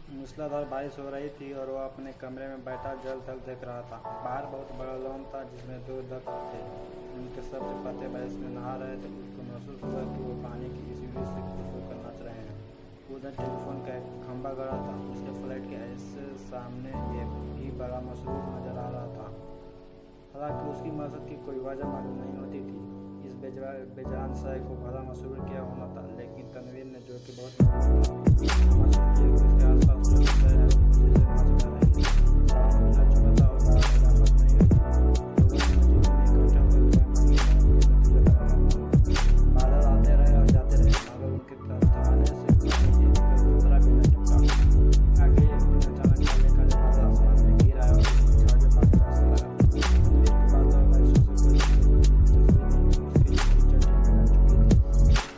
मूसलाधार बारिश हो रही थी और वह अपने कमरे में बैठा जल थल देख रहा था। बाहर बहुत बड़ा लॉन था जिसमें 2 डक थे। उनके सब चपाते बारिश में नहा रहे थे। उसको महसूस हुआ कि वो पानी की इस वीडियो से खुश होकर नाच रहे हैं। उधर टेलीफोन का एक खंभा गड़ा था। उसके फ्लैट के ऐसे सामने एक भी बड़ा मशरूर नजर आ रहा था। हालांकि उसकी मकसद की कोई वजह मालूम नहीं होती थी। इस बेजान शय को भला मशहूर क्या होना था, लेकिन तनवीर ने जो कि बहुत महसूस किया कि उसके आसपास जो शय है वो खुशी से नाच कर रही है। सावन मिला चुका था और बाहर मजामत नहीं हुई थी। लोगों ने मस्जिद में इकट्ठा होकर नतीजा लगा। बादल आते रहे और जाते रहे, मगर उनके थमाने से पानी एक कतरा भी न टपका। आगे एक दिन अचानक काले काले बादल आसमान में गिर आए और झाड़ पानी बरसने लगा। तनवीर के बादल और बारिशों से कोई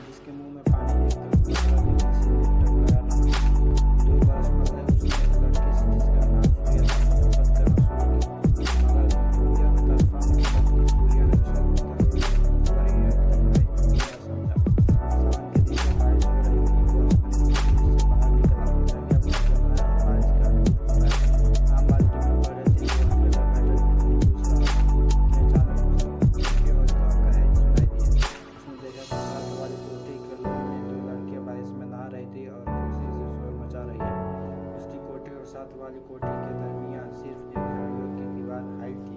जिसके मुंह में पानी देखकर कतरा भी किसी ने टकराया न। 2 बरस पहले उसने एक लड़की से जिसका नाम सूर्या था मोहब्बत करना शुरू की, मगर सूर्या ने तरफा मोहब्बत की। सूर्या ने शर्त खबर ही समझा। सावन के दिन में बारिश हो रही थी। वो अपने से बाहर निकला, जगह पर बनाया, बारिश का आम बाल्टी में पड़ रही थी। वो अकेला बैठा पूछ रहा कि अचानक उसके और कहे सुनाई दिए। उसने देखा कि साथ वाली कोठी के लॉन में 2 लड़कियां बारिश में नहा रही थी और खुशी से शोर मचा रही है। उसकी कोठी और साथ वाली कोठी के दरमियान सिर्फ एक लड़कियों की दीवार हाइट थी।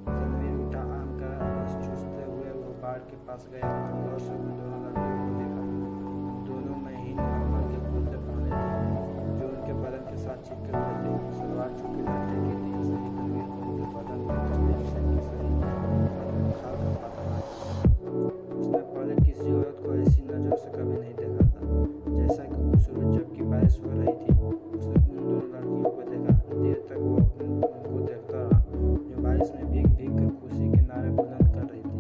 तनवीर उठा, आम का रस चूसते हुए वो बाढ़ के पास गया और गौर से उन दोनों लड़कियों को देखा। दोनों में हीन मलमल के कुर्ते पहने थे जो उनके बदन के साथ चिपके हुए थे। सलवार चूंकि लड़के की थी, इसलिए तनवीर को उनके बदन में चलने की शरीर खाल का पता न चला। उसने पहले किसी औरत को ऐसी नज़रों से कभी नहीं देखा था जैसा कि उस रोज जबकि बारिश हो रही थी। उसने उन दोनों लड़कियों को देखा। देर तक वो उनको देखता रहा जो बारिश में भीग भीग कर खुशी के नारे बुलंद कर रही थी।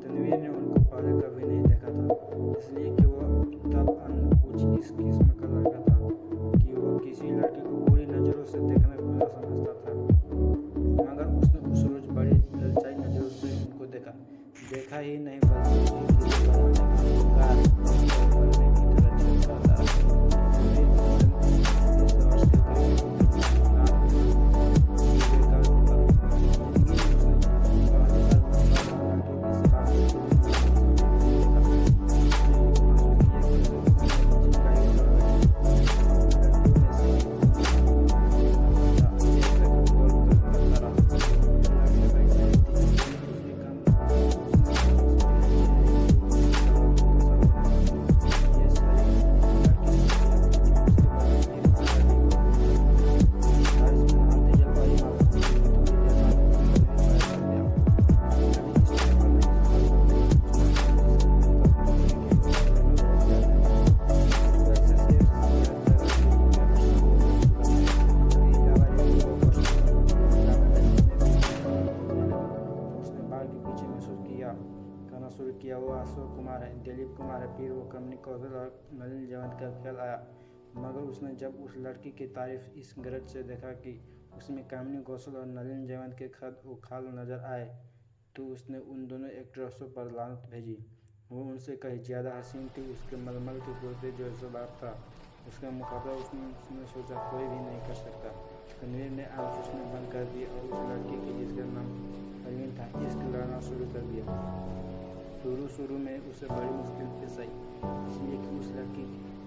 तनवीर ने उनको पहले कभी नहीं देखा था, इसलिए कि वो तब कुछ इस किस्म का लड़का था कि वो किसी लड़की को बुरी नज़रों से देखना गुनाह समझता था। मगर उसने उस रोज बड़ी ललचाई नज़रों से उनको देखा ही नहीं शुरू किया। वो अशोक कुमार है, दिलीप कुमार है, फिर वो कमनी कौशल और नलिन जयवंत का ख्याल आया। मगर उसने जब उस लड़की की तारीफ इस गरज से देखा कि उसमें कामिनी कौशल और नलिन जयवंत के खत व खाल नजर आए, तो उसने उन दोनों एक्ट्रेसों पर लानत भेजी। वो उनसे कहीं ज़्यादा हसीन थी। उसके मलमल के कुर्ते जो जवाब था, उसका मुकाबला उसने सोचा कोई भी नहीं कर सकता। तनवीर ने आँख चूसने बंद कर दी और उस लड़की की जिसका नाम अरविंद था इश्क लड़ना शुरू कर दिया। शुरू में उसे बड़ी मुश्किल पेश आई, इसलिए कि उस लड़की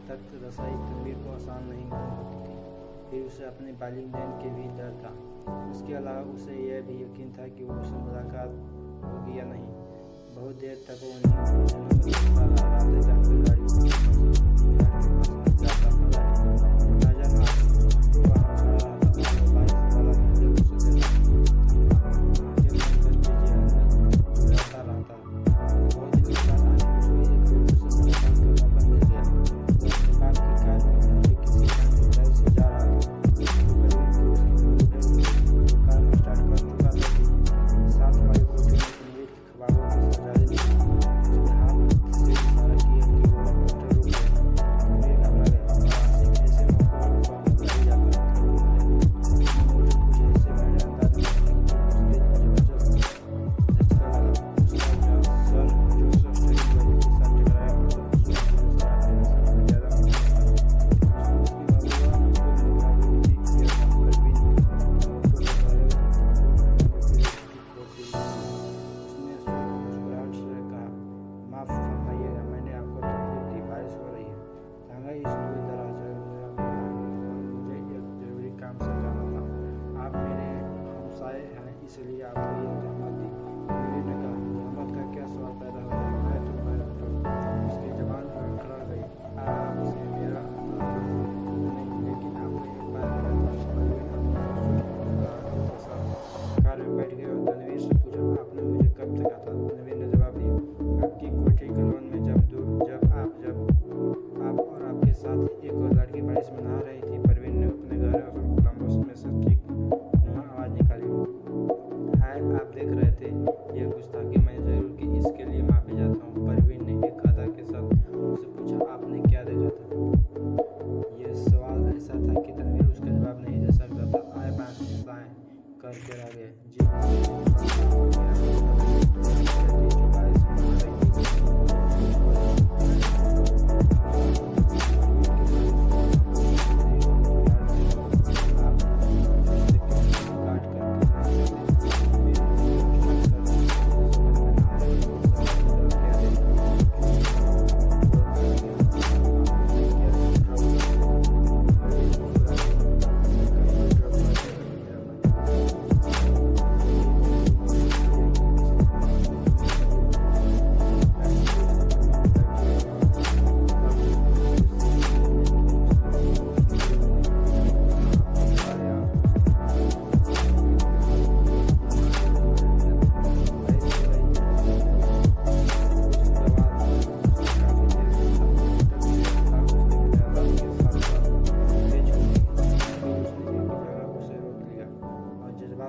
तक रसाई तनवीर को आसान नहीं मालूम होती थी। फिर उसे अपने वालिदैन के भी डर था। उसके अलावा उसे यह भी यकीन था कि वो उससे मुलाकात होगी या नहीं। बहुत देर तक वो उन्हीं दिनों में देखता रहा। रातें जाकर गाड़ियों के पास जाता इसलिए आपको ये जहमत दी। तनवीर ने कहा, जहमत का क्या सवाल पैदा हो गया, मैं तो। उसकी जबान खड़ा गई। आपसे मेरा नहीं, लेकिन आपको एक बार कार में बैठ गए और तनवीर से पूछा, आपने मुझे कब तका था? तनवीर ने जवाब दिया, आपकी कोठी कॉलोन में जब आप और आपके साथ एक और लड़की बारिश में नहा रही थी। परवीन ने अपने गहरे और खामोश में से चीख नुमा आवाज निकाली, हाय, आप देख रहे थे? यह गुस्ताखी मैंने जरूर की, इसके लिए माफी चाहता हूँ। परवीन ने एक अदा के साथ उससे पूछा, आपने क्या देखा था? यह सवाल ऐसा था कि तनवीर उसका जवाब नहीं दे सकता था। आए बाएं करके आगे, जी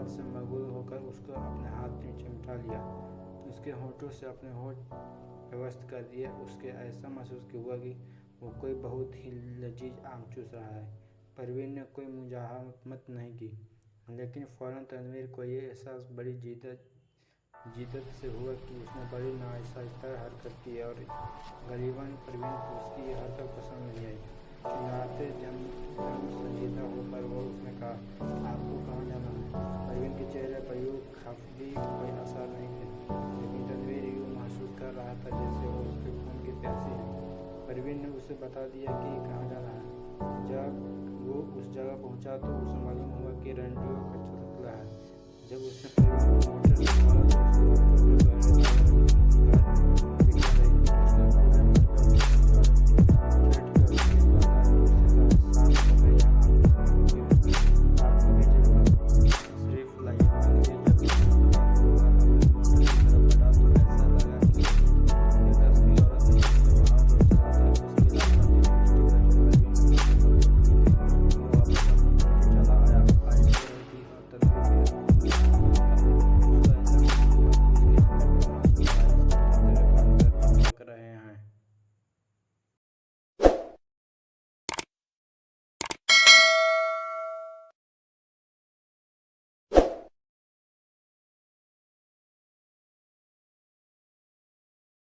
से मशगूल होकर उसको अपने हाथ में चिमटा लिया, उसके होठों से अपने होठ व्यवस्थित कर दिए। उसके ऐसा महसूस हुआ कि वो कोई बहुत ही लजीज आम चूस रहा है। परवीन ने कोई मुजाहमत नहीं की, लेकिन फ़ौरन तनवीर को ये एहसास बड़ी जिद्दत से हुआ कि उसने बड़ी नाआहिस्ता हरकत की और गरीबन परवीन को उसकी ये हरकत पसंद नहीं आई। चिल्लाते जम संजीदा होकर वो उसने कहा, आपको कहाँ जाना है? परवीन के चेहरे पर यूँ खफगी कोई असर नहीं थे, लेकिन तनवीर यूँ महसूस कर रहा था जैसे वो उसके खून की प्यासी है। परवीन ने उसे बता दिया कि कहाँ जाना है। जब वो उस जगह पहुंचा तो उसे मालूम हुआ कि रेंडियो का छत खुला है। जब उसने परवीन को मोटर से